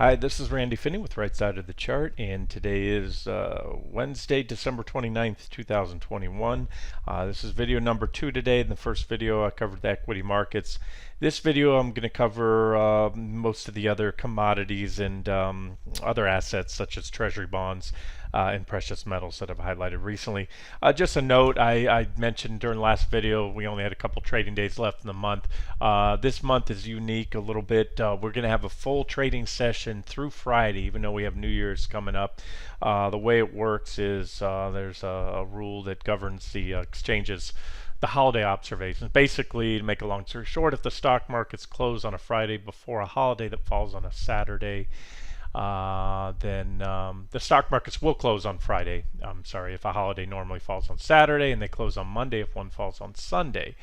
Hi, this is Randy Finney with Right Side of the Chart, and today is Wednesday, December 29th, 2021. This is video number 2 today. In the first video, I covered the equity markets. This video, I'm going to cover most of the other commodities and other assets such as treasury bonds and precious metals that I've highlighted recently. Just a note, I mentioned during the last video we only had a couple trading days left in the month. This month is unique a little bit. We're going to have a full trading session through Friday, even though we have New Year's coming up. The way it works is there's a rule that governs the exchanges, the holiday observations. Basically, to make a long story short, if the stock markets close on a Friday before a holiday that falls on a Saturday, then the stock markets will close on Friday. I'm sorry, if a holiday normally falls on Saturday and they close on Monday if one falls on Sunday,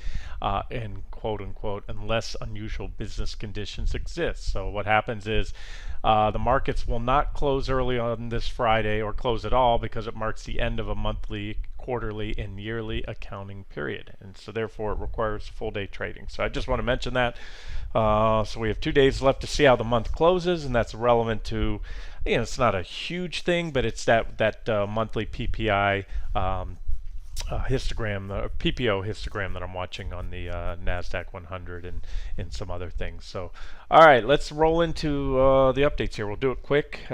and quote unquote, unless unusual business conditions exist. So what happens is the markets will not close early on this Friday or close at all because it marks the end of a monthly, quarterly, and yearly accounting period, and so therefore it requires full day trading. So I just want to mention that. So we have 2 days left to see how the month closes, and that's relevant to, it's not a huge thing, but it's that monthly PPI histogram, PPO histogram that I'm watching on the NASDAQ 100 and some other things. So, all right, let's roll into the updates here. We'll do it quick,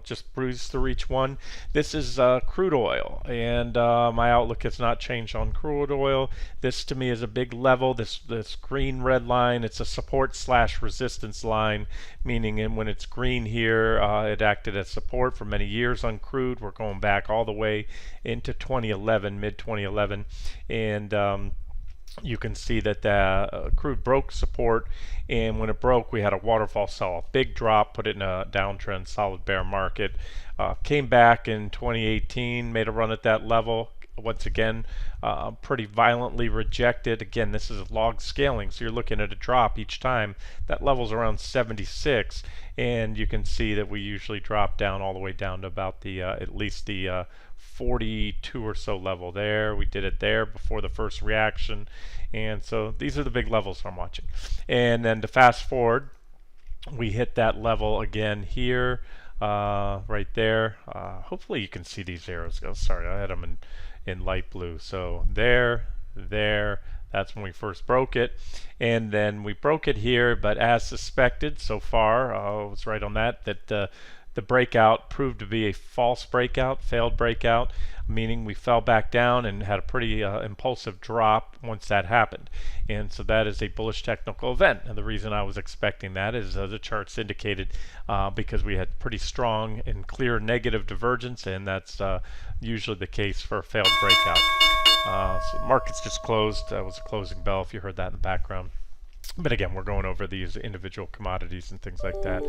just breeze through each one. This is crude oil, and my outlook has not changed on crude oil. This to me is a big level. This green red line, it's a support / resistance line, meaning when it's green here, it acted as support for many years on crude. We're going back all the way into 2011, mid 2011, and you can see that the crude broke support, and when it broke we had a waterfall sell-off, big drop, put it in a downtrend, solid bear market. Came back in 2018, made a run at that level. Once again, pretty violently rejected. Again, this is log scaling, so you're looking at a drop each time. That level's around 76, and you can see that we usually drop down all the way down to about the at least the 42 or so level there. We did it there before the first reaction, and so these are the big levels I'm watching. And then to fast forward, we hit that level again here, right there. Hopefully you can see these arrows. Oh, sorry, I had them in light blue. So there, that's when we first broke it, and then we broke it here, but as suspected so far, I was right on that the breakout proved to be a false breakout, failed breakout, meaning we fell back down and had a pretty impulsive drop once that happened. And so that is a bullish technical event. And the reason I was expecting that is the charts indicated, because we had pretty strong and clear negative divergence, and that's usually the case for a failed breakout. So markets just closed. That was a closing bell if you heard that in the background. But again, we're going over these individual commodities and things like that.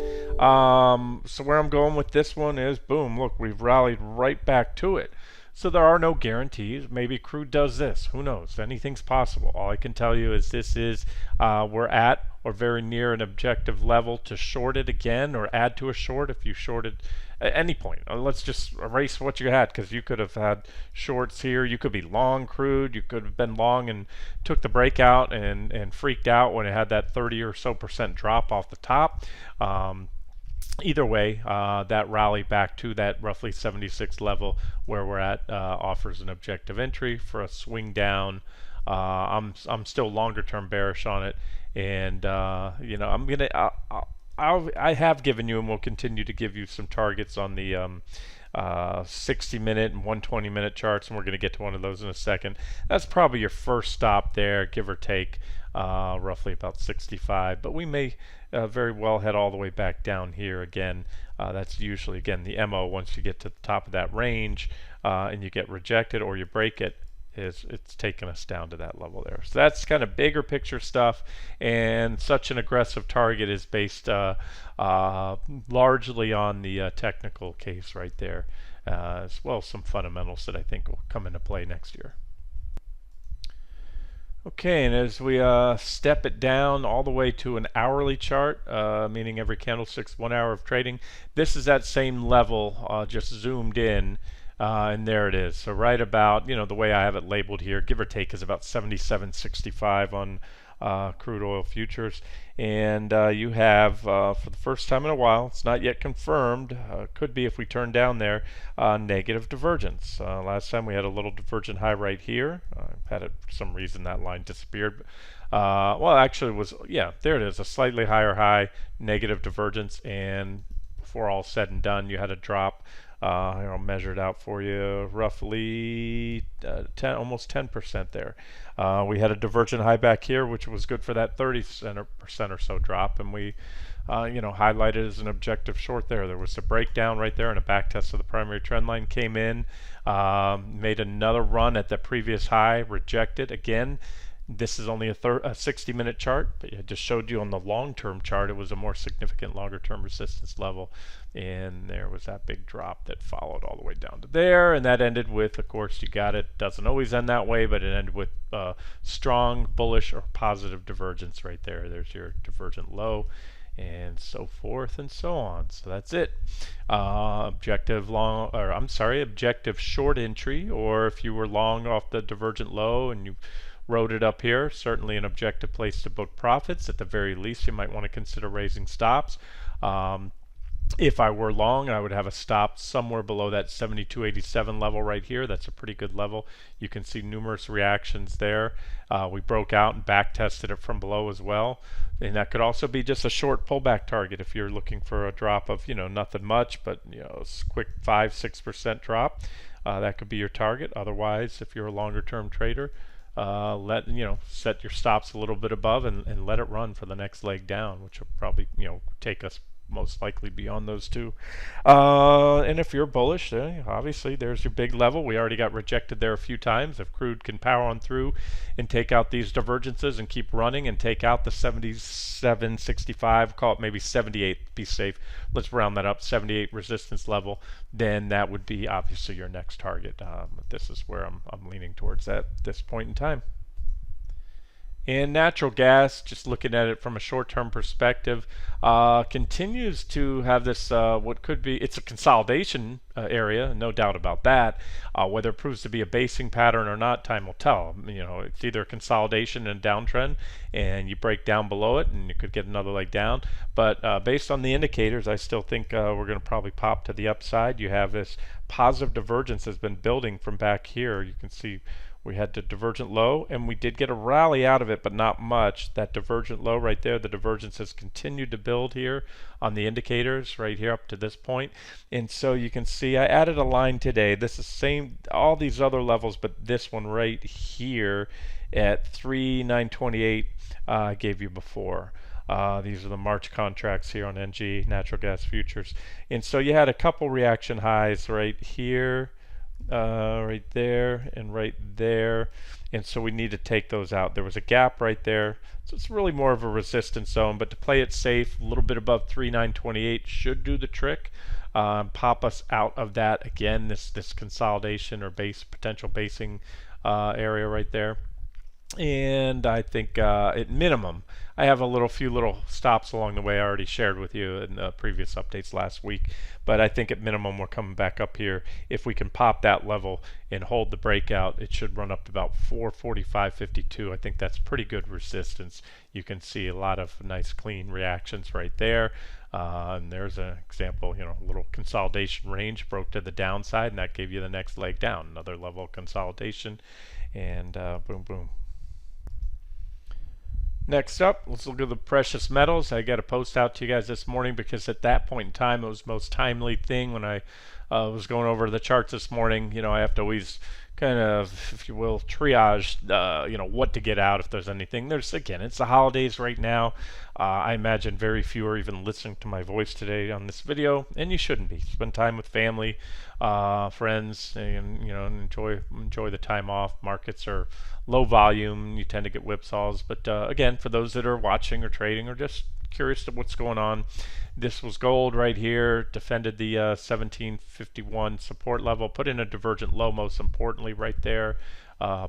So where I'm going with this one is, boom, look, we've rallied right back to it. So there are no guarantees. Maybe crude does this. Who knows? Anything's possible. All I can tell you is this is, we're at or very near an objective level to short it again or add to a short if you shorted at any point. Let's just erase what you had, because you could have had shorts here. You could be long crude. You could have been long and took the breakout and freaked out when it had that 30 or so % drop off the top. Either way, that rally back to that roughly 76 level where we're at offers an objective entry for a swing down. I'm still longer term bearish on it, and I'm gonna I have given you and will continue to give you some targets on the 60-minute and 120-minute charts, and we're going to get to one of those in a second. That's probably your first stop there, give or take, roughly about 65. But we may very well head all the way back down here again. That's usually, again, the MO once you get to the top of that range and you get rejected or you break it. It's taken us down to that level there. So that's kind of bigger picture stuff, and such an aggressive target is based largely on the technical case right there, as well as some fundamentals that I think will come into play next year. Okay, and as we step it down all the way to an hourly chart, meaning every candlestick's 1 hour of trading, this is that same level, just zoomed in. And there it is. So right about, the way I have it labeled here, give or take, is about 77.65 crude oil futures. And you have, for the first time in a while, it's not yet confirmed, could be if we turn down there, negative divergence. Last time we had a little divergent high right here. Had it for some reason that line disappeared. Well, actually it was, yeah, there it is, a slightly higher high, negative divergence, and before all said and done, you had a drop. I'll measure it out for you. Roughly almost 10% there. We had a divergent high back here, which was good for that 30% or so drop, and we, highlighted as an objective short there. There was a breakdown right there, and a back test of the primary trend line came in, made another run at the previous high, rejected again. This is only a 60-minute chart, but I just showed you on the long-term chart it was a more significant longer-term resistance level, and there was that big drop that followed all the way down to there, and that ended with, of course, you got it, doesn't always end that way, but it ended with strong bullish or positive divergence right there. There's your divergent low, and so forth and so on. So that's it. Objective short entry, or if you were long off the divergent low and you wrote it up here, certainly an objective place to book profits. At the very least, you might want to consider raising stops. If I were long, I would have a stop somewhere below that 72.87 level right here. That's a pretty good level. You can see numerous reactions there. We broke out and back tested it from below as well. And that could also be just a short pullback target if you're looking for a drop of, nothing much, but a quick 5-6% drop. That could be your target. Otherwise, if you're a longer term trader, set your stops a little bit above and let it run for the next leg down, which will probably take us most likely beyond those two. And if you're bullish, obviously there's your big level. We already got rejected there a few times. If crude can power on through and take out these divergences and keep running and take out the 77.65, call it maybe 78, be safe, let's round that up, 78 resistance level, then that would be obviously your next target. This is where I'm leaning towards at this point in time. And natural gas, just looking at it from a short-term perspective, continues to have this, what could be, it's a consolidation area, no doubt about that. Whether it proves to be a basing pattern or not, time will tell. It's either a consolidation and downtrend, and you break down below it, and you could get another leg down. But based on the indicators, I still think we're going to probably pop to the upside. You have this positive divergence has been building from back here. You can see we had the divergent low, and we did get a rally out of it, but not much. That divergent low right there, the divergence has continued to build here on the indicators right here up to this point. And so you can see I added a line today. This is same, all these other levels, but this one right here at 3,928 I gave you before. These are the March contracts here on NG, natural gas futures. And so you had a couple reaction highs right here, right there, and right there, and so we need to take those out. There was a gap right there, so it's really more of a resistance zone, but to play it safe, a little bit above 3,928 should do the trick. Pop us out of that again, this consolidation or potential basing area right there. And I think at minimum, I have a few little stops along the way I already shared with you in the previous updates last week, but I think at minimum we're coming back up here. If we can pop that level and hold the breakout, it should run up to about 445.52. I think that's pretty good resistance. You can see a lot of nice clean reactions right there. And there's an example, a little consolidation range broke to the downside, and that gave you the next leg down, another level of consolidation, and boom, boom. Next up, let's look at the precious metals. I got a post out to you guys this morning because at that point in time it was the most timely thing when I was going over the charts this morning. I have to always kind of, if you will, triage, what to get out if there's anything. Again, it's the holidays right now. I imagine very few are even listening to my voice today on this video, and you shouldn't be. Spend time with family, friends, and enjoy the time off. Markets are low volume. You tend to get whipsaws, but again, for those that are watching or trading or just curious to what's going on, this was gold right here, defended the 1751 support level, put in a divergent low, most importantly right there,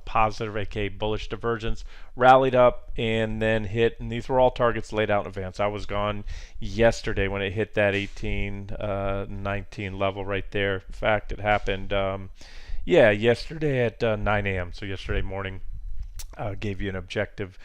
positive, aka bullish divergence, rallied up and then hit, and these were all targets laid out in advance. I was gone yesterday when it hit that 1819 level right there. In fact, it happened yesterday at 9 a.m. so yesterday morning. Gave you an objective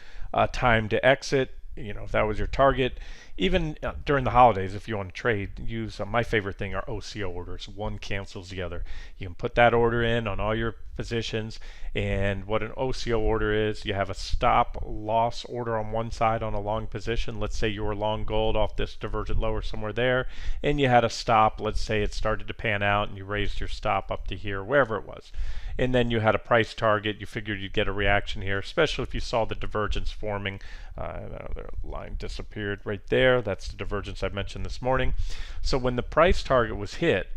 time to exit. If that was your target. Even during the holidays, if you want to trade, use my favorite thing are OCO orders. One cancels the other. You can put that order in on all your positions, and what an OCO order is, you have a stop loss order on one side on a long position. Let's say you were long gold off this divergent low or somewhere there, and you had a stop. Let's say it started to pan out and you raised your stop up to here, wherever it was. And then you had a price target. You figured you'd get a reaction here, especially if you saw the divergence forming. The line disappeared right there. That's the divergence I mentioned this morning. So when the price target was hit,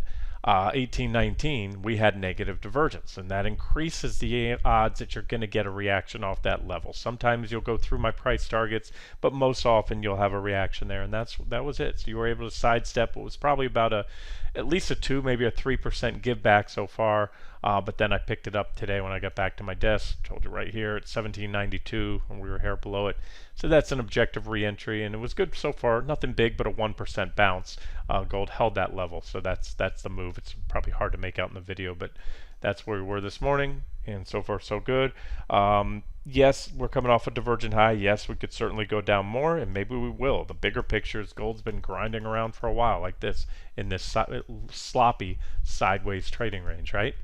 1819, we had negative divergence, and that increases the odds that you're going to get a reaction off that level. Sometimes you'll go through my price targets, but most often you'll have a reaction there, and that was it. So you were able to sidestep what was probably about at least a 2, maybe a 3% give back so far. But then I picked it up today when I got back to my desk. Told you right here at 1792, and we were here below it. So that's an objective re-entry, and it was good so far. Nothing big, but a 1% bounce. Gold held that level, so that's the move. It's probably hard to make out in the video, but that's where we were this morning, and so far so good. Yes, we're coming off a divergent high. Yes, we could certainly go down more, and maybe we will. The bigger picture is gold's been grinding around for a while like this in this sloppy sideways trading range, right?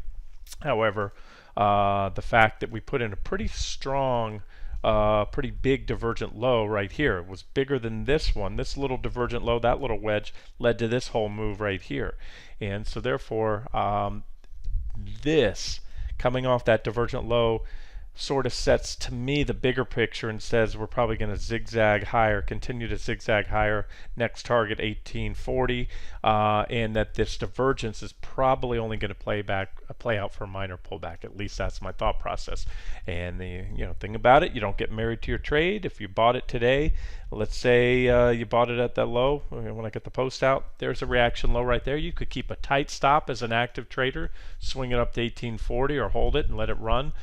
However, the fact that we put in a pretty strong, pretty big divergent low right here, it was bigger than this one. This little divergent low, that little wedge, led to this whole move right here. And so therefore, this coming off that divergent low sort of sets to me the bigger picture and says we're probably going to zigzag higher, continue to zigzag higher, next target 1840, and that this divergence is probably only going to play out for a minor pullback. At least that's my thought process. And the thing about it, you don't get married to your trade. If you bought it today, let's say you bought it at that low, when I get the post out, there's a reaction low right there. You could keep a tight stop as an active trader, swing it up to 1840 or hold it and let it run.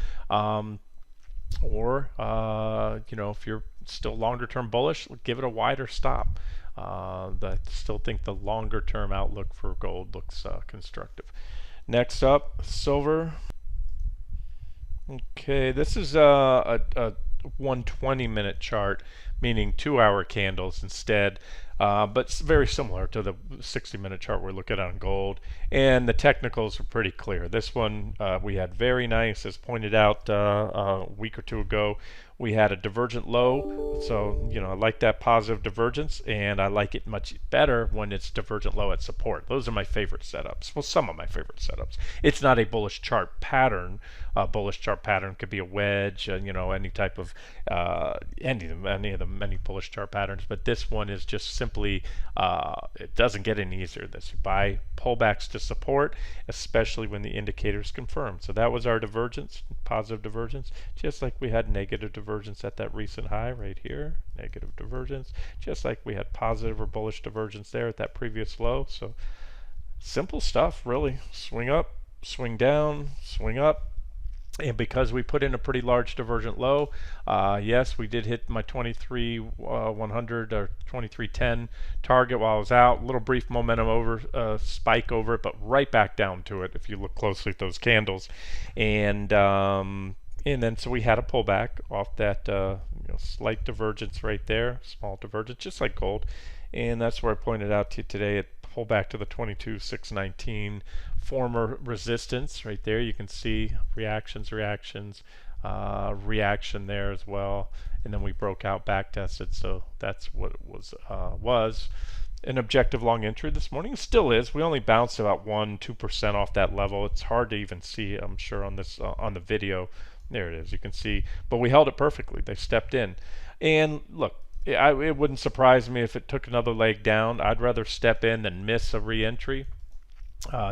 Or if you're still longer term bullish, give it a wider stop. I still think the longer term outlook for gold looks constructive. Next up, silver. Okay, this is a 120-minute chart, meaning 2-hour candles instead, but it's very similar to the 60-minute chart we're looking at on gold. And the technicals are pretty clear. This one we had very nice, as pointed out a week or two ago. We had a divergent low, so I like that positive divergence, and I like it much better when it's divergent low at support. Those are my favorite setups. Well, some of my favorite setups. It's not a bullish chart pattern. A bullish chart pattern could be a wedge, any type of any of the many bullish chart patterns. But this one is just simply it doesn't get any easier than this. You buy pullbacks to support, especially when the indicators confirm. So that was our divergence, positive divergence, just like we had negative divergence at that recent high right here, negative divergence, just like we had positive or bullish divergence there at that previous low. So simple stuff, really. Swing up, swing down, swing up. And because we put in a pretty large divergent low, yes, we did hit my 23,100 or 2310 target while I was out. A little brief momentum over, spike over it, but right back down to it if you look closely at those candles. And then so we had a pullback off that slight divergence right there, small divergence, just like gold. And that's where I pointed out to you today. It pulled back to the 22,619 former resistance right there. You can see reaction there as well, and then we broke out, back tested. So that's what it was an objective long entry this morning. It still is. We only bounced about 1-2% off that level. It's hard to even see, I'm sure, on this on the video. There it is. You can see, but we held it perfectly. They stepped in, and look, it wouldn't surprise me if it took another leg down. I'd rather step in than miss a re-entry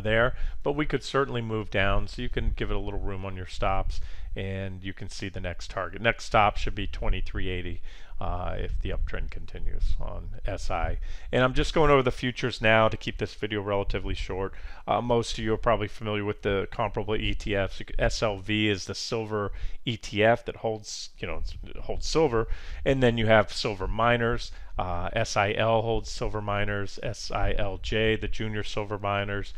there, but we could certainly move down, so you can give it a little room on your stops, and you can see the next target. Next stop should be 2380 if the uptrend continues on SI. And I'm just going over the futures now to keep this video relatively short. Most of you are probably familiar with the comparable ETFs. SLV is the silver ETF that holds silver, and then you have silver miners. SIL holds silver miners, SILJ, the junior silver miners.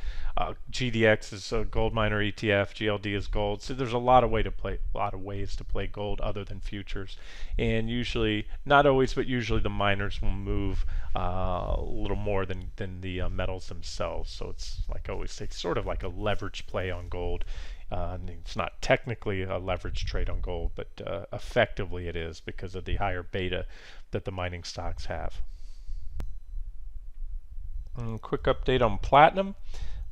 GDX is a gold miner ETF, GLD is gold. So there's a lot of way to play ways to play gold other than futures, and usually, not always, but usually the miners will move a little more than the metals themselves. So it's like I always say, sort of like a leverage play on gold. It's not technically a leverage trade on gold, but effectively it is because of the higher beta that the mining stocks have. Quick update on platinum.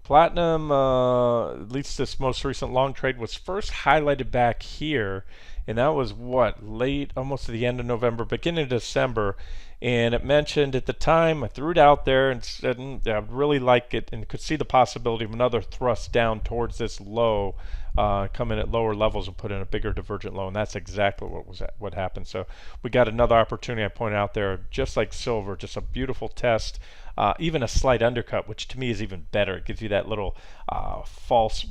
Platinum, at least this most recent long trade, was first highlighted back here, and that was what, late, almost at the end of November, beginning of December. And it mentioned at the time, I threw it out there and said I'd really like it and could see the possibility of another thrust down towards this low, come in at lower levels and put in a bigger divergent low, and that's exactly what happened. So we got another opportunity I pointed out there, just like silver, just a beautiful test. Even a slight undercut, which to me is even better. It gives you that little false,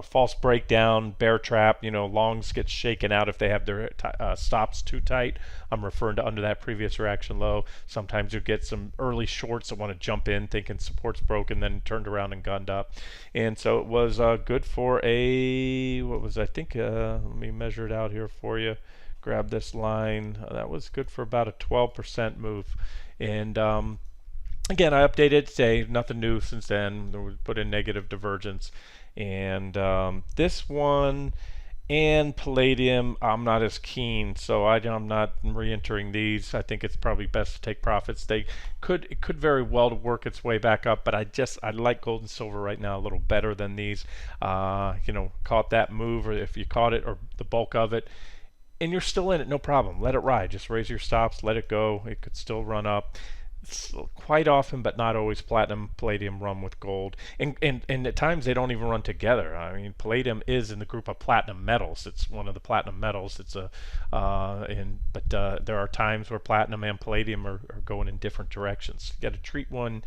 false breakdown, bear trap. Longs get shaken out if they have their stops too tight. I'm referring to under that previous reaction low. Sometimes you get some early shorts that want to jump in, thinking support's broken, then turned around and gunned up. And so it was good for a let me measure it out here for you. Grab this line. That was good for about a 12% move, and again, I updated today. Nothing new since then. We put in negative divergence, and this one and Palladium, I'm not as keen, so I'm not re-entering these. I think it's probably best to take profits. It could very well work its way back up, but I like gold and silver right now a little better than these. Caught that move, or if you caught it, or the bulk of it, and you're still in it, no problem. Let it ride. Just raise your stops, let it go. It could still run up. Quite often, but not always, platinum, palladium run with gold, and at times they don't even run together. I mean, palladium is in the group of platinum metals. It's one of the platinum metals. It's but there are times where platinum and palladium are going in different directions. You got to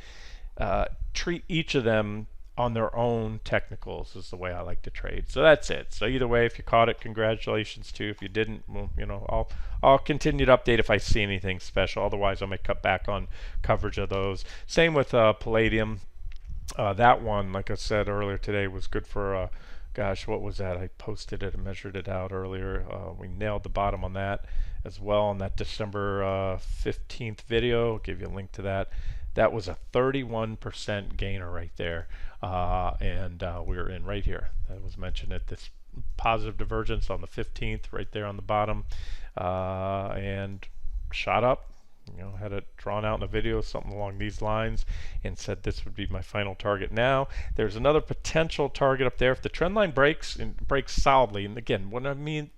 treat each of them on their own technicals is the way I like to trade. So that's it. So either way, if you caught it, congratulations to you. If you didn't, well, I'll continue to update if I see anything special. Otherwise, I may cut back on coverage of those. Same with Palladium. That one, like I said earlier today, was good for gosh, what was that? I posted it and measured it out earlier. We nailed the bottom on that as well on that December 15th video. I'll give you a link to that. That was a 31% gainer right there, and we were in right here. That was mentioned at this positive divergence on the 15th, right there on the bottom, and shot up. Had it drawn out in a video, something along these lines, and said this would be my final target. Now, there's another potential target up there. If the trend line breaks and breaks solidly, and again, what I mean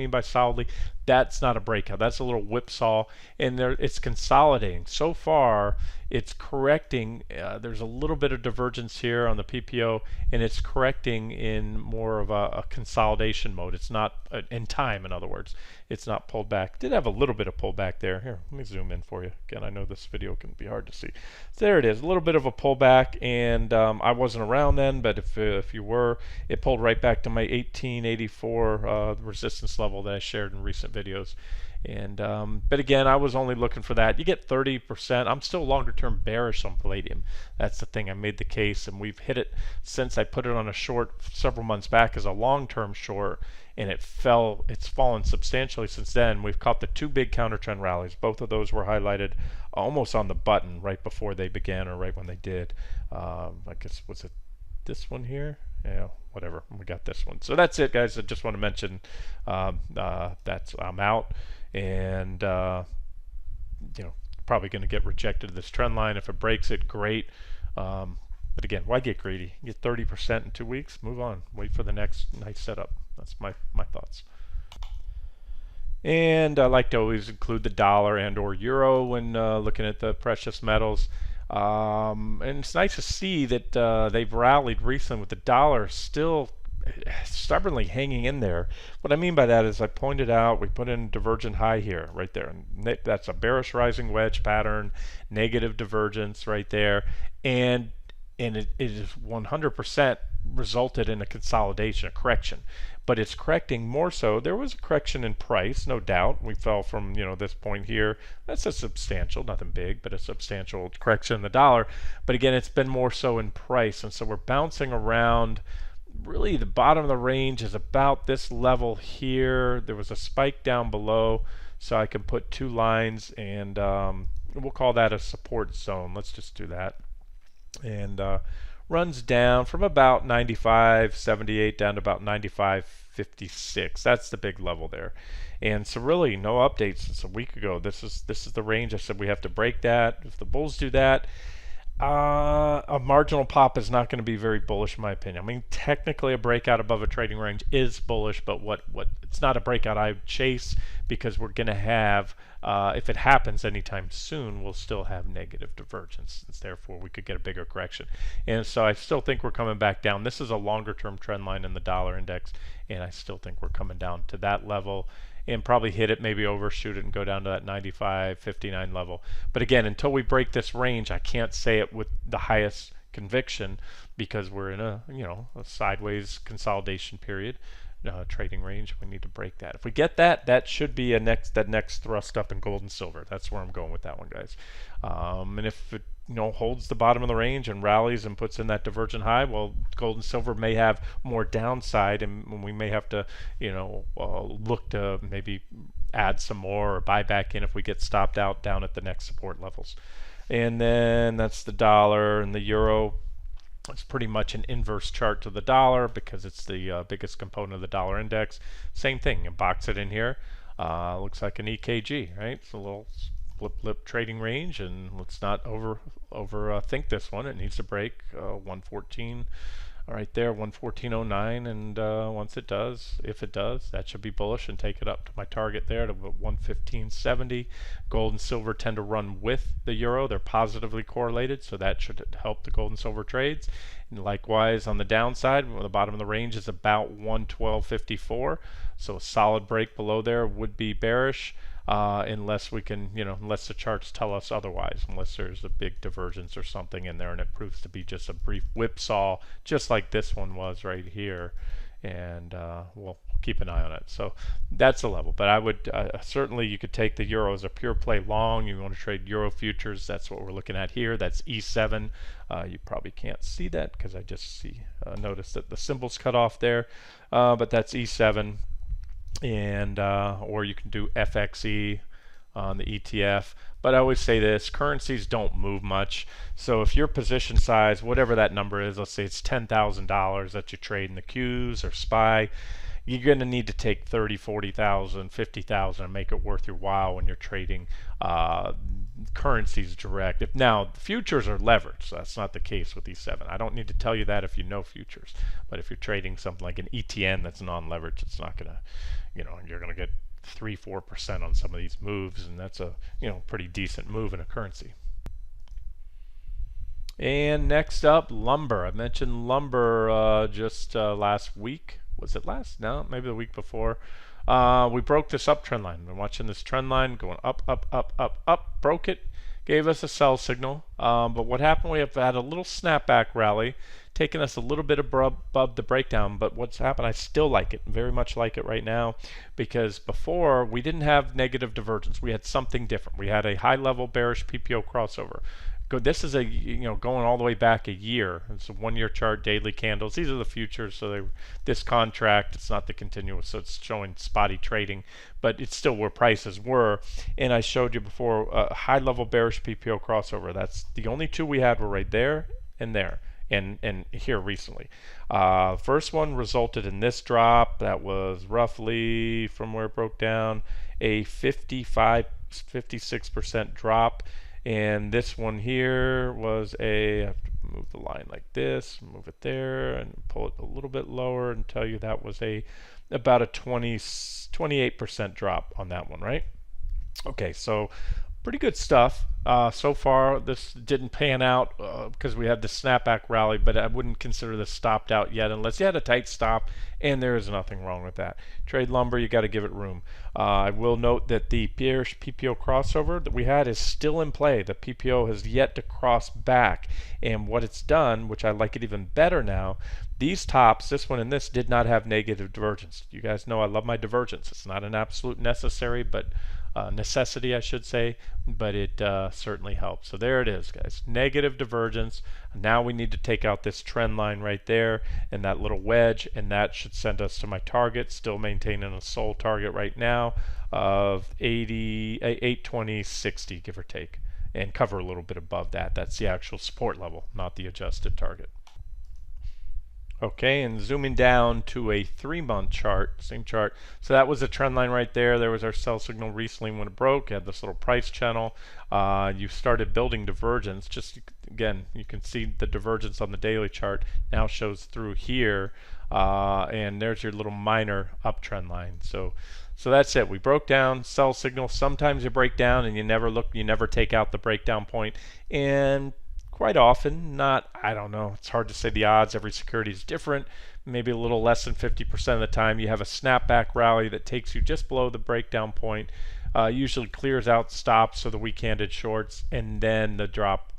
by solidly, that's not a breakout. That's a little whipsaw, and it's consolidating. So far, it's correcting. There's a little bit of divergence here on the PPO, and it's correcting in more of a consolidation mode. It's not in time, in other words. It's not pulled back. Did have a little bit of pullback there. Here, let me zoom in for you. Again, I know this video can be hard to see. So there it is, a little bit of a pullback, and I wasn't around then, but if you were, it pulled right back to my 1884 resistance level that I shared in recent videos. And but again, I was only looking for that. You get 30%. I'm still longer term bearish on palladium. That's the thing. I made the case, and we've hit it since I put it on a short several months back as a long term short, and it's fallen substantially since then. We've caught the two big counter trend rallies. Both of those were highlighted almost on the button right before they began, or right when they did. I guess, was it this one here? Yeah, whatever. We got this one. So that's it, guys. I just want to mention that's I'm out, and probably going to get rejected this trend line. If it breaks it, great. But again, why get greedy? You get 30% in 2 weeks. Move on. Wait for the next nice setup. That's my thoughts. And I like to always include the dollar and or euro when looking at the precious metals. And it's nice to see that they've rallied recently with the dollar still stubbornly hanging in there. What I mean by that is, I pointed out, we put in a divergent high here, right there. And that's a bearish rising wedge pattern, negative divergence right there. And it is 100% resulted in a consolidation, a correction. But it's correcting more so. There was a correction in price, no doubt. We fell from this point here. That's a substantial, nothing big, but a substantial correction in the dollar. But again, it's been more so in price, and so we're bouncing around really the bottom of the range is about this level here. There was a spike down below, so I can put 2 lines, and we'll call that a support zone. Let's just do that. And runs down from about 95.78 down to about 95.56. That's the big level there. And so really no updates since a week ago. This is the range. I said we have to break that. If the bulls do that, a marginal pop is not going to be very bullish in my opinion. I mean, technically a breakout above a trading range is bullish, but what it's not a breakout I would chase, because we're going to have, if it happens anytime soon, we'll still have negative divergence. Therefore, we could get a bigger correction. And so I still think we're coming back down. This is a longer term trend line in the dollar index, and I still think we're coming down to that level and probably hit it, maybe overshoot it and go down to that 95.59 level. But again, until we break this range, I can't say it with the highest conviction, because we're in a a sideways consolidation period, trading range. We need to break that. If we get that, that should be that next thrust up in gold and silver. That's where I'm going with that one, guys. And if it holds the bottom of the range and rallies and puts in that divergent high, well, gold and silver may have more downside, and we may have to look to maybe add some more or buy back in if we get stopped out down at the next support levels. And then that's the dollar. And the euro, it's pretty much an inverse chart to the dollar because it's the biggest component of the dollar index. Same thing, you box it in here. Looks like an EKG, right? It's a little blip trading range, and let's not overthink this one. It needs to break 114 right there, 114.09, and once it does, if it does, that should be bullish and take it up to my target there to 115.70. Gold and silver tend to run with the euro. They're positively correlated, so that should help the gold and silver trades. And likewise on the downside, the bottom of the range is about 112.54, so a solid break below there would be bearish. Unless we can, unless the charts tell us otherwise, unless there's a big divergence or something in there and it proves to be just a brief whipsaw, just like this one was right here. And we'll keep an eye on it. So that's a level. But I would certainly, you could take the euro as a pure play long. You want to trade euro futures. That's what we're looking at here. That's E7. You probably can't see that because I just noticed that the symbol's cut off there. But that's E7. And or you can do FXE on the ETF. But I always say this, currencies don't move much. So if your position size, whatever that number is, let's say it's $10,000 that you trade in the Qs or SPY, you're going to need to take 30, 40,000, 50,000 and make it worth your while when you're trading currencies direct. Now, futures are leveraged, so that's not the case with E7. I don't need to tell you that if you know futures. But if you're trading something like an ETN that's non-leveraged, it's not going to, you're going to get 3-4% on some of these moves, and that's a pretty decent move in a currency. And next up, lumber. I mentioned lumber just last week. Was it last? No, maybe the week before. We broke this uptrend line. We're watching this trend line going up, up, up, up, up. Broke it, gave us a sell signal. But what happened? We have had a little snapback rally, taking us a little bit above the breakdown. But what's happened? I still like it, very much like it right now, because before we didn't have negative divergence. We had something different. We had a high-level bearish PPO crossover. This is going all the way back a year. It's a 1-year chart, daily candles. These are the futures, so this contract, it's not the continuous, so it's showing spotty trading, but it's still where prices were. And I showed you before a high-level bearish PPO crossover. That's the only two we had were right there and there, and here recently. First one resulted in this drop that was roughly, from where it broke down, a 56% drop. And this one here was I have to move the line like this, move it there, and pull it a little bit lower and tell you that was about a 28% drop on that one, right? Okay, so pretty good stuff. So far, this didn't pan out because we had the snapback rally, but I wouldn't consider this stopped out yet unless you had a tight stop, and there is nothing wrong with that. Trade lumber, you got to give it room. I will note that the bearish PPO crossover that we had is still in play. The PPO has yet to cross back, and what it's done, which I like it even better now, these tops, this one and this, did not have negative divergence. You guys know I love my divergence. It's not an absolute necessary, but necessity, I should say, but it certainly helps. So there it is, guys. Negative divergence. Now we need to take out this trend line right there and that little wedge, and that should send us to my target. Still maintaining a sold target right now of 820.60, give or take, and cover a little bit above that. That's the actual support level, not the adjusted target. Okay, and zooming down to a 3-month chart, same chart. So that was a trend line right there. There was our sell signal recently when it broke. Had this little price channel. You started building divergence. Just again, you can see the divergence on the daily chart now shows through here, and there's your little minor uptrend line. So that's it. We broke down sell signal. Sometimes you break down and you never take out the breakdown point, and quite often, I don't know, it's hard to say the odds, every security is different, maybe a little less than 50% of the time you have a snapback rally that takes you just below the breakdown point, usually clears out stops, so the weak-handed shorts, and then the drop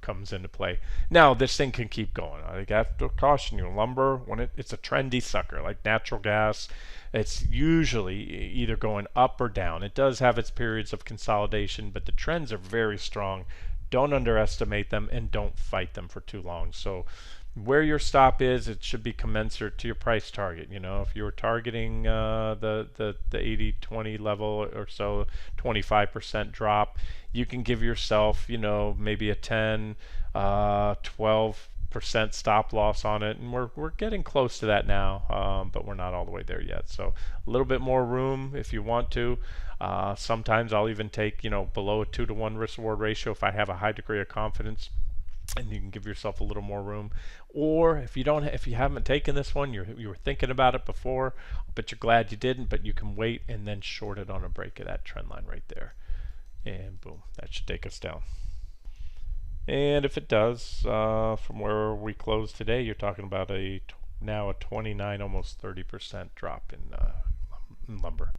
comes into play. Now, this thing can keep going. I have to caution you, lumber, when it's a trendy sucker, like natural gas, it's usually either going up or down. It does have its periods of consolidation, but the trends are very strong. Don't underestimate them, and don't fight them for too long. So where your stop is, it should be commensurate to your price target. You know, if you were targeting the 80-20 level or so, 25% drop, you can give yourself, you know, maybe a 10, 12% stop loss on it, and we're getting close to that now, but we're not all the way there yet. So a little bit more room if you want to. Sometimes I'll even take, you know, below a 2-to-1 risk-reward ratio if I have a high degree of confidence, and you can give yourself a little more room. Or if you haven't taken this one, you were thinking about it before, but you're glad you didn't, but you can wait and then short it on a break of that trend line right there, and boom, that should take us down. And if it does, from where we closed today, you're talking about now a 29, almost 30% drop in lumber.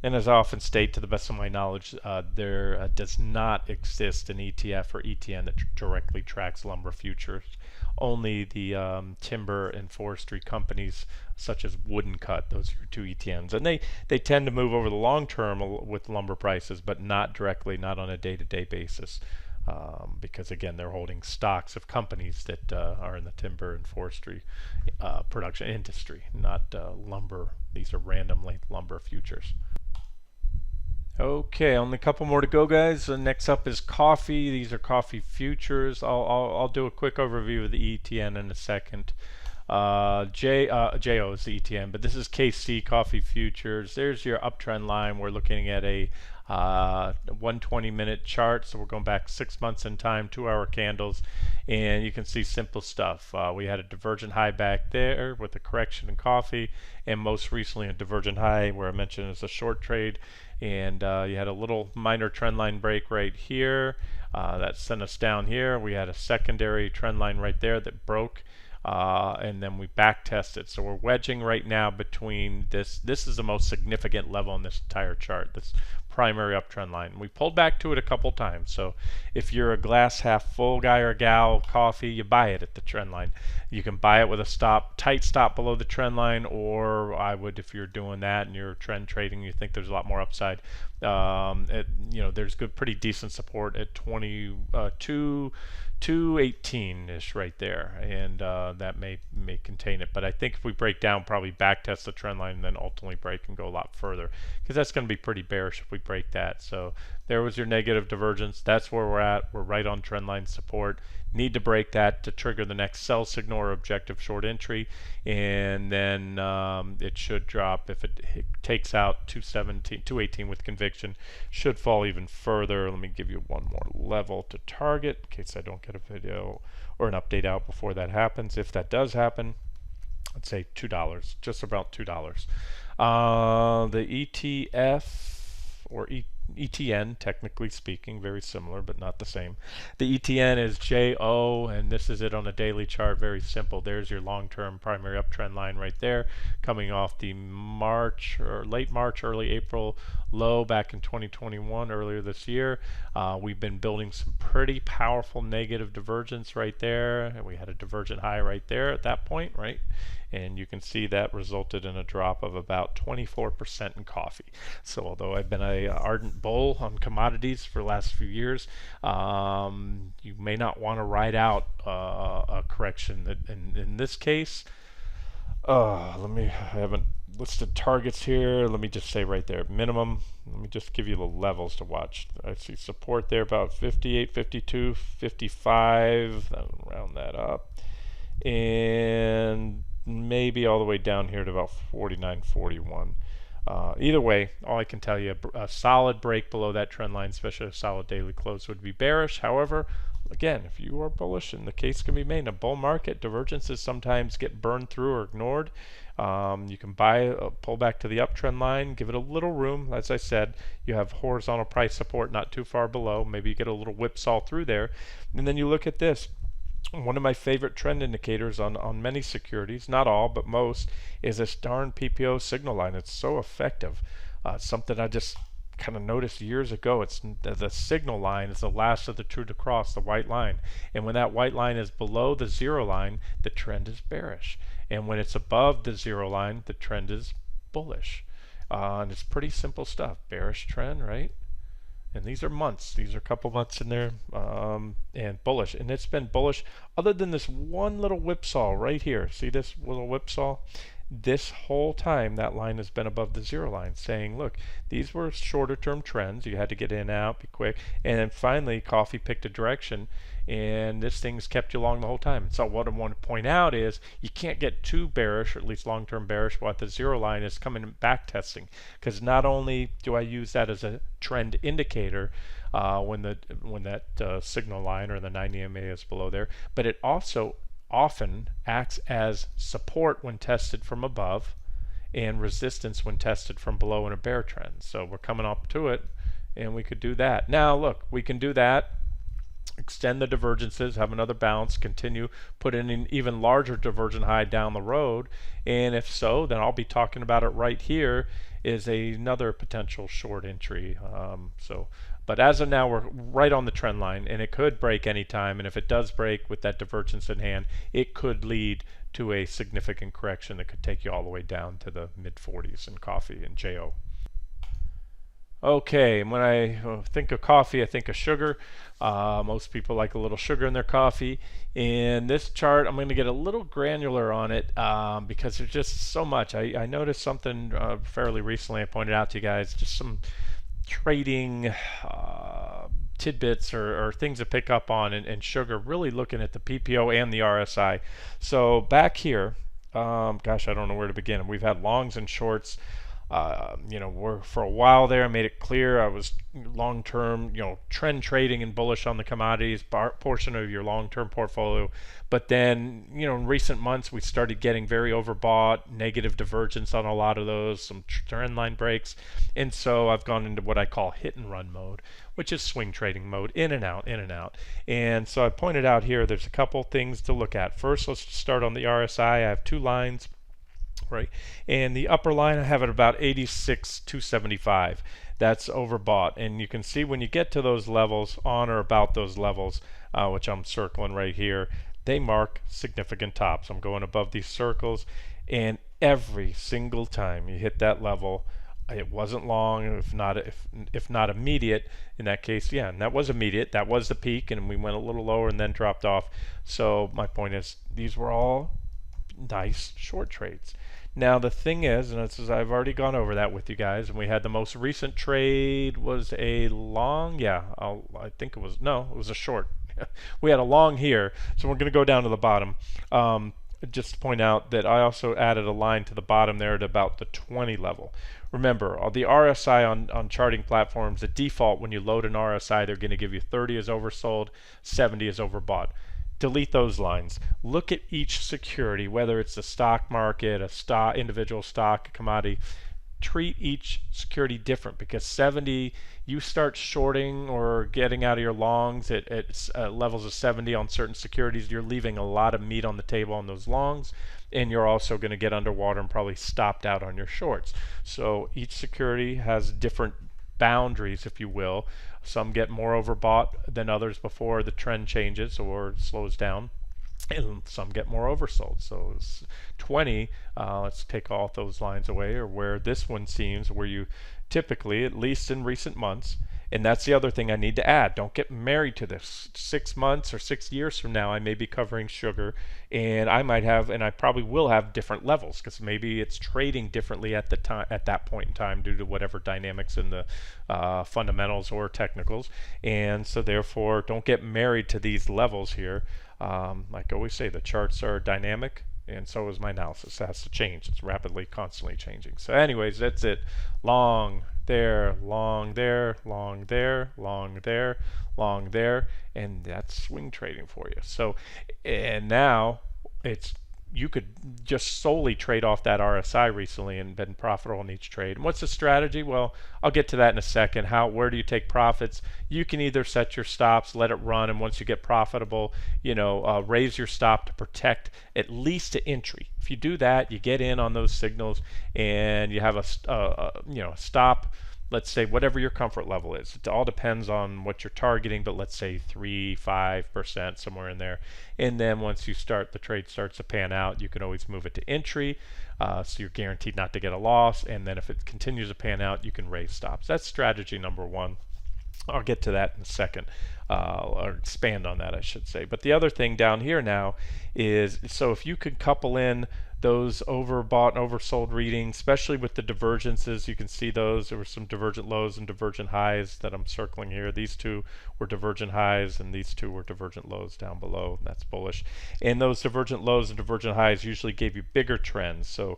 And as I often state, to the best of my knowledge, there does not exist an ETF or ETN that directly tracks lumber futures. Only the timber and forestry companies, such as Wood and Cut, those are your two ETNs. And they tend to move over the long term with lumber prices, but not directly, not on a day-to-day basis. Because again, they're holding stocks of companies that are in the timber and forestry production industry, not lumber. These are random length lumber futures. Okay, only a couple more to go, guys. Next up is coffee. These are coffee futures. I'll do a quick overview of the ETN in a second. JO is the ETN, but this is KC coffee futures. There's your uptrend line. We're looking at a 120-minute chart, so we're going back 6 months in time, 2-hour candles, and you can see simple stuff. We had a divergent high back there with a correction in coffee, and most recently a divergent high where I mentioned it's a short trade, and you had a little minor trend line break right here that sent us down here. We had a secondary trend line right there that broke, and then we back tested. So we're wedging right now between this is the most significant level on this entire chart, this primary uptrend line. We pulled back to it a couple times. So if you're a glass half full guy or gal coffee, you buy it at the trend line. You can buy it with a tight stop below the trend line, or I would, if you're doing that and you're trend trading, you think there's a lot more upside. There's pretty decent support at 218-ish right there, and that may contain it. But I think if we break down, probably back test the trend line and then ultimately break and go a lot further, because that's going to be pretty bearish if we break that. So there was your negative divergence. That's where we're at. We're right on trend line support. Need to break that to trigger the next sell signal or objective short entry, and then it should drop. If it takes out 218 with conviction, should fall even further. Let me give you one more level to target in case I don't get a video or an update out before that happens. If that does happen, I'd say $2, just about $2. The ETF or ETN, technically speaking, very similar but not the same. The ETN is JO, and this is it on a daily chart. Very simple. There's your long-term primary uptrend line right there, coming off the March or late March, early April low back in 2021, earlier this year. We've been building some pretty powerful negative divergence right there, and we had a divergent high right there at that point, right? And you can see that resulted in a drop of about 24% in coffee. So although I've been an ardent bull on commodities for the last few years, you may not want to ride out a correction. That in this case, I haven't listed targets here. Let me just say right there, minimum. Let me just give you the levels to watch. I see support there about 58, 52, 55. Round that up. And maybe all the way down here to about 49, 41. Either way, all I can tell you, a solid break below that trend line, especially a solid daily close, would be bearish. However, again, if you are bullish, and the case can be made in a bull market, divergences sometimes get burned through or ignored. You can pull back to the uptrend line, give it a little room. As I said, you have horizontal price support not too far below. Maybe you get a little whipsaw through there. And then you look at this. One of my favorite trend indicators on many securities, not all, but most, is this darn Ppo Signal Line. It's so effective. Something I just kind of noticed years ago. It's the signal line is the last of the true to cross, the white line. And when that white line is below the zero line, the trend is bearish. And when it's above the zero line, the trend is bullish. And it's pretty simple stuff. Bearish trend, right? And these are months. These are a couple months in there, and bullish. And it's been bullish other than this one little whipsaw right here. See this little whipsaw? This whole time that line has been above the zero line, saying, look, these were shorter term trends. You had to get in and out, be quick. And then finally, coffee picked a direction, and this thing's kept you long the whole time. So what I want to point out is you can't get too bearish, or at least long-term bearish, while the zero line is coming back testing. Because not only do I use that as a trend indicator when that signal line or the 90 MA is below there, but it also often acts as support when tested from above and resistance when tested from below in a bear trend. So we're coming up to it, and we could do that. Now look, we can do that, extend the divergences, have another bounce, continue, put in an even larger divergent high down the road, and if so, then I'll be talking about it right here is another potential short entry. But as of now, we're right on the trend line, and it could break anytime. And if it does break with that divergence in hand, it could lead to a significant correction that could take you all the way down to the mid-40s in coffee and JO. Okay, and when I think of coffee, I think of sugar. Most people like a little sugar in their coffee. In this chart, I'm going to get a little granular on it because there's just so much. I noticed something fairly recently. I pointed out to you guys just some trading tidbits or things to pick up on in sugar, really looking at the PPO and the RSI. So back here, gosh, I don't know where to begin. We've had longs and shorts. We're for a while there. I made it clear I was long-term, trend trading and bullish on the commodities portion of your long-term portfolio. But then, in recent months, we started getting very overbought, negative divergence on a lot of those, some trend line breaks. And so I've gone into what I call hit and run mode, which is swing trading mode, in and out, in and out. And so I pointed out here, there's a couple things to look at. First, let's start on the RSI. I have two lines. Right, and the upper line I have at about 86,275. That's overbought, and you can see when you get to those levels, on or about those levels, which I'm circling right here, they mark significant tops. I'm going above these circles, and every single time you hit that level, it wasn't long, if not immediate. In that case, yeah, and that was immediate. That was the peak, and we went a little lower and then dropped off. So my point is, these were all nice short trades. Now the thing is, and this is, I've already gone over that with you guys, and we had the most recent trade was a long, I think it was, no, it was a short. We had a long here, so we're going to go down to the bottom. Just to point out that I also added a line to the bottom there at about the 20 level. Remember, the RSI on charting platforms, the default when you load an RSI, they're going to give you 30 is oversold, 70 is overbought. Delete those lines. Look at each security, whether it's the stock market, individual stock, a commodity. treat each security different, because 70, you start shorting or getting out of your longs at levels of 70 on certain securities, you're leaving a lot of meat on the table on those longs, and you're also going to get underwater and probably stopped out on your shorts. So each security has different boundaries, if you will. Some get more overbought than others before the trend changes or slows down, and some get more oversold. So it's 20, let's take all those lines away, or where this one seems where you typically, at least in recent months, and that's the other thing I need to add, don't get married to this. 6 months or 6 years from now I may be covering sugar, and I might have, and I probably will have, different levels, because maybe it's trading differently at the time, at that point in time, due to whatever dynamics in the fundamentals or technicals. And so therefore, don't get married to these levels here. Like I always say, the charts are dynamic, and so is my analysis. It has to change. It's rapidly, constantly changing. So anyways, that's it. Long there, long there, long there, long there, long there, and that's swing trading for you. So, and now it's, you could just solely trade off that RSI recently and been profitable in each trade. And what's the strategy? Well, I'll get to that in a second. Where do you take profits? You can either set your stops, let it run, and once you get profitable, raise your stop to protect at least to entry. If you do that, you get in on those signals, and you have a stop. Let's say whatever your comfort level is. It all depends on what you're targeting, but let's say 3-5%, somewhere in there. And then once you start, the trade starts to pan out, you can always move it to entry, so you're guaranteed not to get a loss. And then if it continues to pan out, you can raise stops. That's strategy number one. I'll get to that in a second, or expand on that, I should say. But the other thing down here now is, so if you could couple in those overbought and oversold readings, especially with the divergences, you can see those. There were some divergent lows and divergent highs that I'm circling here. These two were divergent highs, and these two were divergent lows down below. That's bullish. And those divergent lows and divergent highs usually gave you bigger trends. So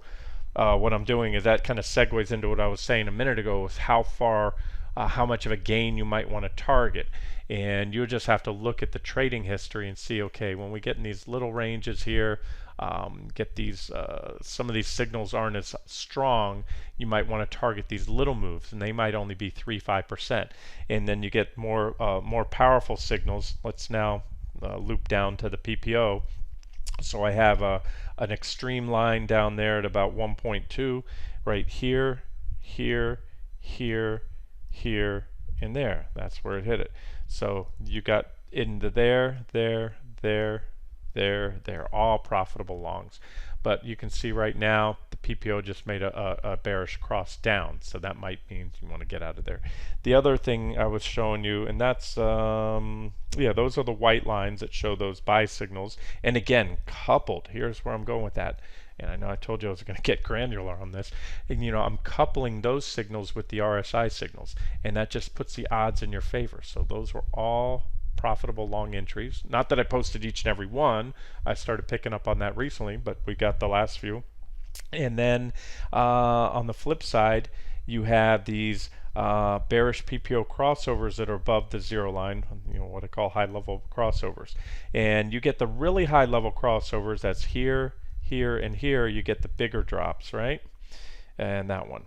what I'm doing is, that kind of segues into what I was saying a minute ago, with how far, how much of a gain you might want to target. And you just have to look at the trading history and see, okay, when we get in these little ranges here, get these, some of these signals aren't as strong, you might want to target these little moves, and they might only be 3-5%. And then you get more powerful signals. Let's now loop down to the PPO. So I have an extreme line down there at about 1.2, right here, here, here, here, and there. That's where it hit it. So you got into there, they're all profitable longs. But you can see right now the PPO just made a bearish cross down, so that might mean you want to get out of there. The other thing I was showing you, and that's yeah, those are the white lines that show those buy signals. And again, coupled, here's where I'm going with that. And I know I told you I was going to get granular on this. And I'm coupling those signals with the RSI signals, and that just puts the odds in your favor. So those were all profitable long entries. Not that I posted each and every one. I started picking up on that recently, but we got the last few. And then on the flip side, you have these bearish PPO crossovers that are above the zero line, what I call high level crossovers. And you get the really high level crossovers, that's here, here, and here. You get the bigger drops, right? And that one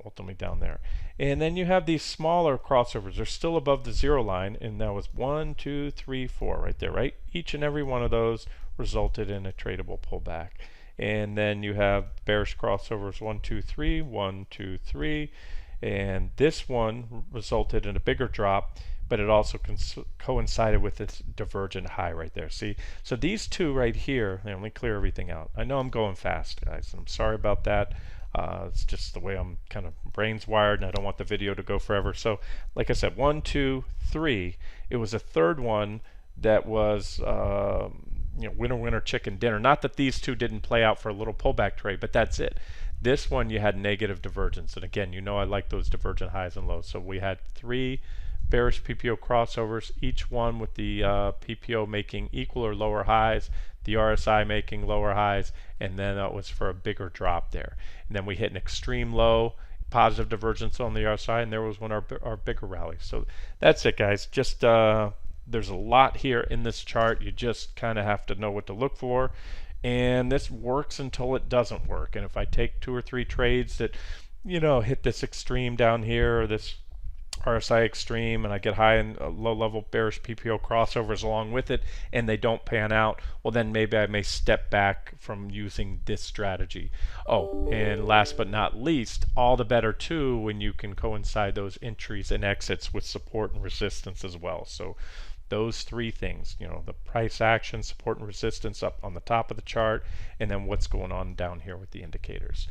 ultimately down there. And then you have these smaller crossovers. They're still above the zero line, and that was 1, 2, 3, 4 right there, right? Each and every one of those resulted in a tradable pullback. And then you have bearish crossovers 1, 2, 3, 1, 2, 3, and this one resulted in a bigger drop, but it also coincided with this divergent high right there. See, so these two right here, let me clear everything out. I know I'm going fast, guys, and I'm sorry about that. It's just the way I'm kind of brain's wired, and I don't want the video to go forever. So like I said, 1, 2, 3. It was a third one that was winner winner chicken dinner. Not that these two didn't play out for a little pullback trade, but that's it. This one you had negative divergence, and again, I like those divergent highs and lows. So we had 3 bearish PPO crossovers, each one with the PPO making equal or lower highs, the RSI making lower highs, and then that was for a bigger drop there. And then we hit an extreme low, positive divergence on the RSI, and there was one of our bigger rallies. So that's it, guys. Just there's a lot here in this chart. You just kind of have to know what to look for, and this works until it doesn't work. And if I take 2 or 3 trades that hit this extreme down here, or this RSI extreme, and I get high and low level bearish PPO crossovers along with it, and they don't pan out, well then maybe I may step back from using this strategy. Oh, and last but not least, all the better too when you can coincide those entries and exits with support and resistance as well. So those three things, the price action, support and resistance up on the top of the chart, and then what's going on down here with the indicators.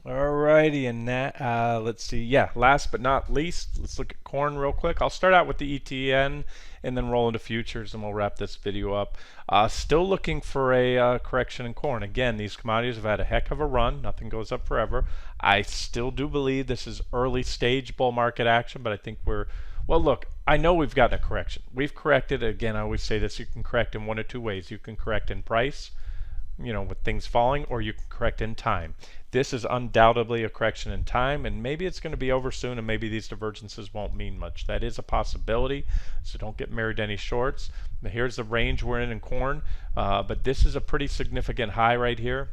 Alrighty, and that, let's see, yeah, last but not least, let's look at corn real quick. I'll start out with the ETN and then roll into futures, and we'll wrap this video up. Still looking for a correction in corn. Again, these commodities have had a heck of a run. Nothing goes up forever. I still do believe this is early stage bull market action, but I think well, look, I know we've gotten a correction. We've corrected, again, I always say this, you can correct in one of two ways. You can correct in price, with things falling, or you can correct in time. This is undoubtedly a correction in time, and maybe it's going to be over soon, and maybe these divergences won't mean much. That is a possibility, so don't get married to any shorts. But here's the range we're in corn, but this is a pretty significant high right here.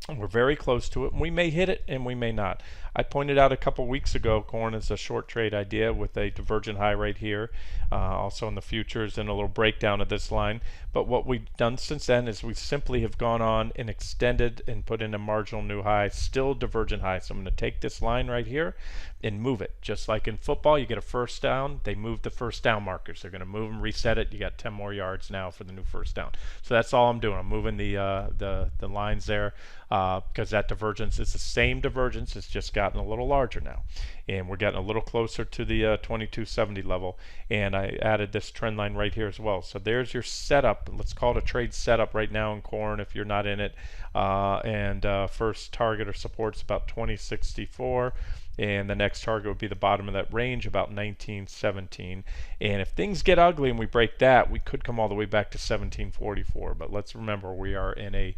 We're very close to it. We may hit it and we may not. I pointed out a couple weeks ago corn is a short trade idea with a divergent high right here, also in the futures, and a little breakdown of this line. But what we've done since then is we simply have gone on and extended and put in a marginal new high, still divergent high. So I'm going to take this line right here and move it. Just like in football, you get a first down, they move the first down markers. They're going to move and reset it. You got 10 more yards now for the new first down. So that's all I'm doing. I'm moving the lines there because that divergence is the same divergence. It's just gotten a little larger now, and we're getting a little closer to the 2270 level. And I added this trend line right here as well. So there's your setup. Let's call it a trade setup right now in corn if you're not in it. First target or support is about 2064. And the next target would be the bottom of that range, about 1917. And if things get ugly and we break that, we could come all the way back to 1744. But let's remember, we are in the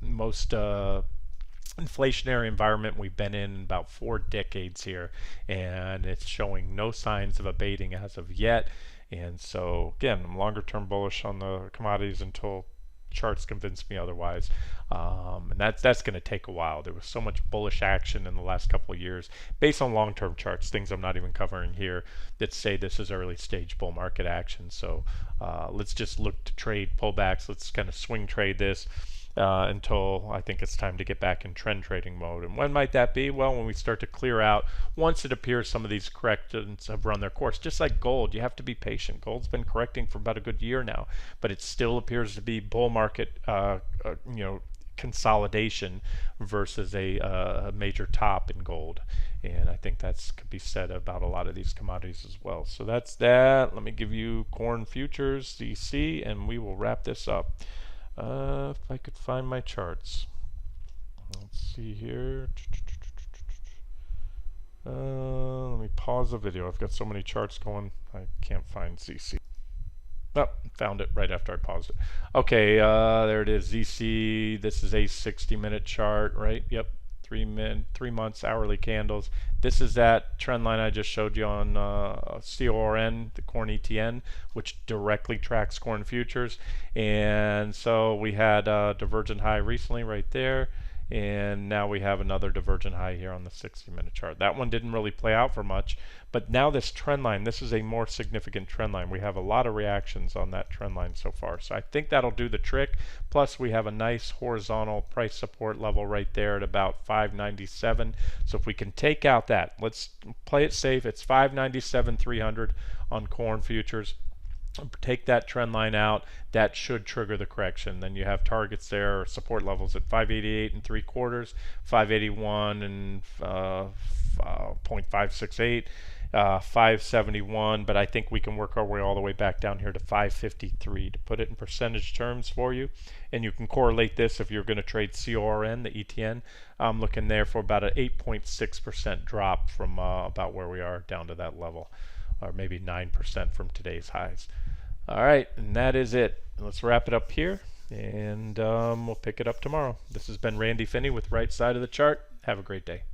most inflationary environment we've been in about 4 decades here, and it's showing no signs of abating as of yet. And so again, I'm longer term bullish on the commodities until charts convince me otherwise, and that's going to take a while. There was so much bullish action in the last couple of years based on long-term charts, things I'm not even covering here, that say this is early stage bull market action. So let's just look to trade pullbacks. Let's kind of swing trade this until I think it's time to get back in trend trading mode. And when might that be? Well, when we start to clear out, once it appears some of these corrections have run their course. Just like gold, you have to be patient. Gold's been correcting for about a good year now, but it still appears to be bull market consolidation versus a major top in gold. And I think that's could be said about a lot of these commodities as well. So that's that. Let me give you corn futures, ZC, and we will wrap this up. If I could find my charts. Let's see here. Let me pause the video. I've got so many charts going, I can't find ZC. Oh, found it right after I paused it. Okay, there it is, ZC. This is a 60-minute chart, right? Yep, 3 months hourly candles. This is that trend line I just showed you on CORN, the corn ETN, which directly tracks corn futures. And so we had a divergent high recently right there, and now we have another divergent high here on the 60-minute chart. That one didn't really play out for much, but now this trend line, this is a more significant trend line. We have a lot of reactions on that trend line so far, so I think that'll do the trick. Plus we have a nice horizontal price support level right there at about 597. So if we can take out that, let's play it safe, it's 597.300 on corn futures. Take that trend line out, that should trigger the correction. Then you have targets there, or support levels at 588 and 3/4, 581 and 0.568, 571, but I think we can work our way all the way back down here to 553 to put it in percentage terms for you. And you can correlate this if you're going to trade CORN, the ETN. I'm looking there for about an 8.6% drop from about where we are down to that level, or maybe 9% from today's highs. All right, and that is it. Let's wrap it up here, and we'll pick it up tomorrow. This has been Randy Finney with Right Side of the Chart. Have a great day.